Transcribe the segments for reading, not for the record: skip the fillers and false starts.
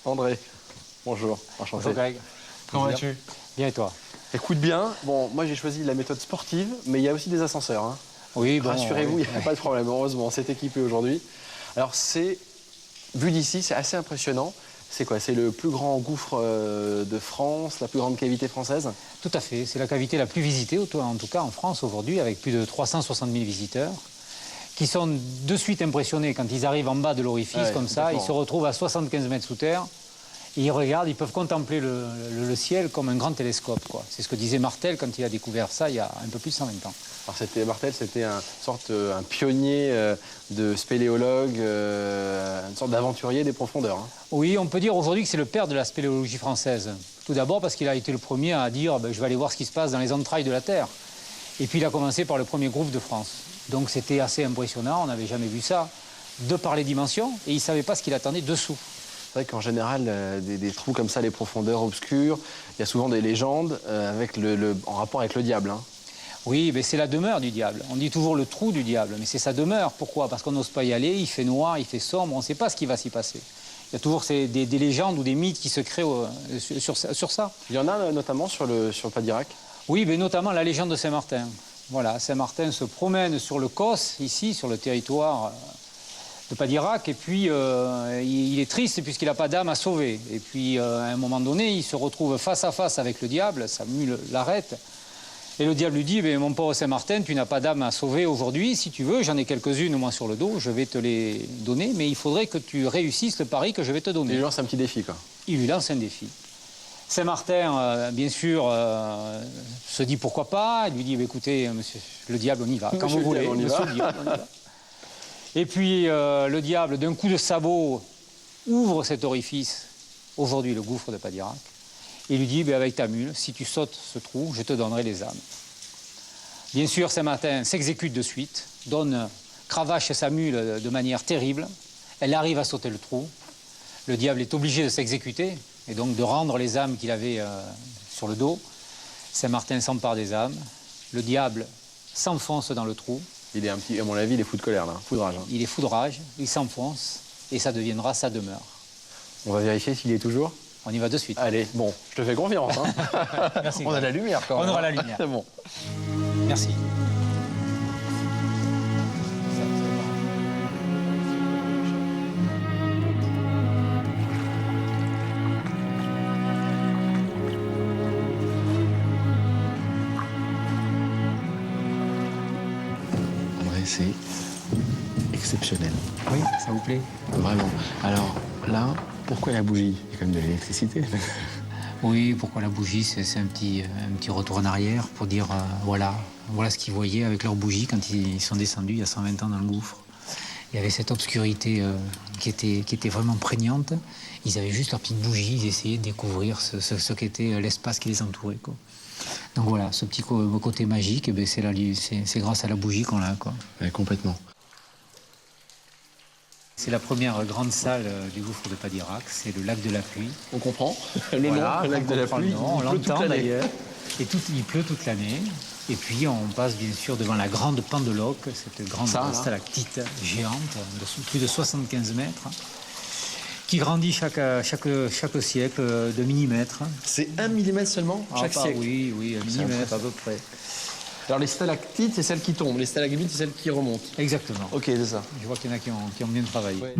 André, bonjour, enchanté. Bonjour Greg. Comment vas-tu? Bien et toi? Écoute bien, bon, moi j'ai choisi la méthode sportive, mais il y a aussi des ascenseurs. Hein. Oui, bon. Rassurez-vous, il Oui. n'y a pas de problème, heureusement, c'est équipé aujourd'hui. Alors c'est, vu d'ici, c'est assez impressionnant. C'est quoi? C'est le plus grand gouffre de France, la plus grande cavité française? Tout à fait, c'est la cavité la plus visitée, en tout cas en France aujourd'hui, avec plus de 360 000 visiteurs, qui sont de suite impressionnés quand ils arrivent en bas de l'orifice, Ouais, comme ça, ils se retrouvent à 75 mètres sous terre, et ils regardent, ils peuvent contempler le ciel comme un grand télescope, quoi. C'est ce que disait Martel quand il a découvert ça il y a un peu plus de 120 ans. Alors Martel, c'était un pionnier de spéléologue, une sorte d'aventurier des profondeurs. Hein. Oui, on peut dire aujourd'hui que c'est le père de la spéléologie française. Tout d'abord parce qu'il a été le premier à dire je vais aller voir ce qui se passe dans les entrailles de la Terre. Et puis il a commencé par le premier gouffre de France. Donc c'était assez impressionnant, on n'avait jamais vu ça, de par les dimensions, et il ne savait pas ce qu'il attendait dessous. C'est vrai qu'en général, des trous comme ça, les profondeurs obscures, il y a souvent des légendes en rapport avec le diable. Hein. Oui, mais c'est la demeure du diable. On dit toujours le trou du diable, mais c'est sa demeure. Pourquoi? Parce qu'on n'ose pas y aller, il fait noir, il fait sombre, on ne sait pas ce qui va s'y passer. Il y a toujours des légendes ou des mythes qui se créent sur ça. Il y en a notamment sur le Padirac. Oui, mais notamment la légende de Saint-Martin. Voilà, Saint-Martin se promène sur le Causse, ici, sur le territoire de Padirac, et puis il est triste puisqu'il n'a pas d'âme à sauver. Et puis, à un moment donné, il se retrouve face à face avec le diable, sa mule l'arrête. Et le diable lui dit, mon pauvre Saint-Martin, tu n'as pas d'âme à sauver aujourd'hui, si tu veux, j'en ai quelques-unes au moins sur le dos, je vais te les donner, mais il faudrait que tu réussisses le pari que je vais te donner. Il lui lance un petit défi, quoi. Il lui lance un défi. Saint-Martin, bien sûr, se dit pourquoi pas, il lui dit, écoutez, monsieur le diable, on y va, quand vous voulez, monsieur le diable, on y va. Et puis le diable, d'un coup de sabot, ouvre cet orifice, aujourd'hui le gouffre de Padirac, et lui dit, avec ta mule, si tu sautes ce trou, je te donnerai les âmes. Bien sûr, Saint-Martin s'exécute de suite, cravache sa mule de manière terrible, elle arrive à sauter le trou, le diable est obligé de s'exécuter, et donc de rendre les âmes qu'il avait sur le dos. Saint-Martin s'empare des âmes, le diable s'enfonce dans le trou. Il est à mon avis, il est fou de colère, là, foudrage. Hein. Il est foudrage, il s'enfonce, et ça deviendra sa demeure. On va vérifier s'il y est toujours. On y va de suite. Allez, bon, je te fais confiance. Hein. Merci. On a la lumière quand même. On aura la lumière. C'est bon. Merci. André, c'est exceptionnel. Oui, ça vous plaît? Vraiment. Alors là, pourquoi la bougie? Il y a quand même de l'électricité. Oui, pourquoi la bougie? C'est un petit retour en arrière pour dire, voilà ce qu'ils voyaient avec leur bougie quand ils sont descendus il y a 120 ans dans le gouffre. Il y avait cette obscurité qui était vraiment prégnante. Ils avaient juste leur petite bougie, ils essayaient de découvrir ce qu'était l'espace qui les entourait, quoi. Donc voilà, ce petit côté magique, c'est grâce à la bougie qu'on l'a, quoi. Ouais, complètement. C'est la première grande salle du gouffre de Padirac, c'est le lac de la pluie. On comprend le Voilà, nom, le lac de la pluie. On l'entend d'ailleurs. Et il pleut toute l'année. Et puis on passe bien sûr devant la grande Pendeloque, cette grande stalactite géante de plus de 75 mètres, qui grandit chaque siècle de millimètres. C'est 1 millimètre seulement chaque siècle? Oui, 1 millimètre à peu près. Alors les stalactites, c'est celles qui tombent, les stalagmites, c'est celles qui remontent. Exactement. Ok, c'est ça. Je vois qu'il y en a qui ont bien travaillé. Ouais.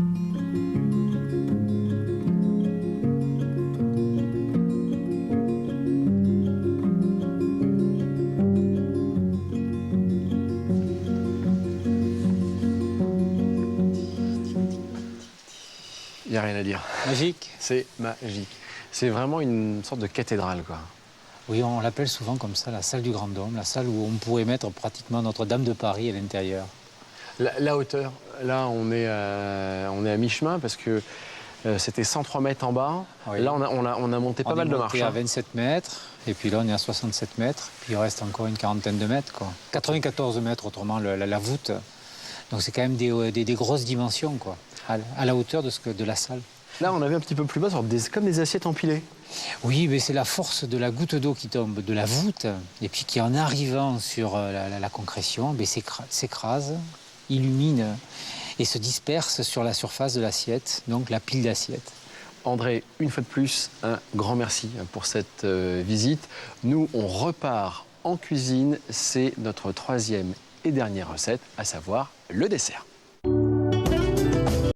Il n'y a rien à dire. Magique? C'est magique. C'est vraiment une sorte de cathédrale, quoi. Oui, on l'appelle souvent comme ça, la salle du Grand Dôme, la salle où on pourrait mettre pratiquement Notre-Dame de Paris à l'intérieur. La hauteur, là, on est à mi-chemin parce que c'était 103 mètres en bas. Oui. Là, on a monté pas mal de marches. On est monté à 27 mètres, et puis là, on est à 67 mètres. Puis il reste encore une quarantaine de mètres, quoi. 94 mètres, autrement, la voûte. Donc c'est quand même des grosses dimensions, quoi, à la hauteur de la salle. Là, on avait un petit peu plus bas, comme des assiettes empilées. Oui, mais c'est la force de la goutte d'eau qui tombe de la voûte, et puis qui, en arrivant sur la concrétion, s'écrase, illumine et se disperse sur la surface de l'assiette, donc la pile d'assiettes. André, une fois de plus, un grand merci pour cette visite. Nous, on repart en cuisine. C'est notre troisième et dernière recette, à savoir le dessert.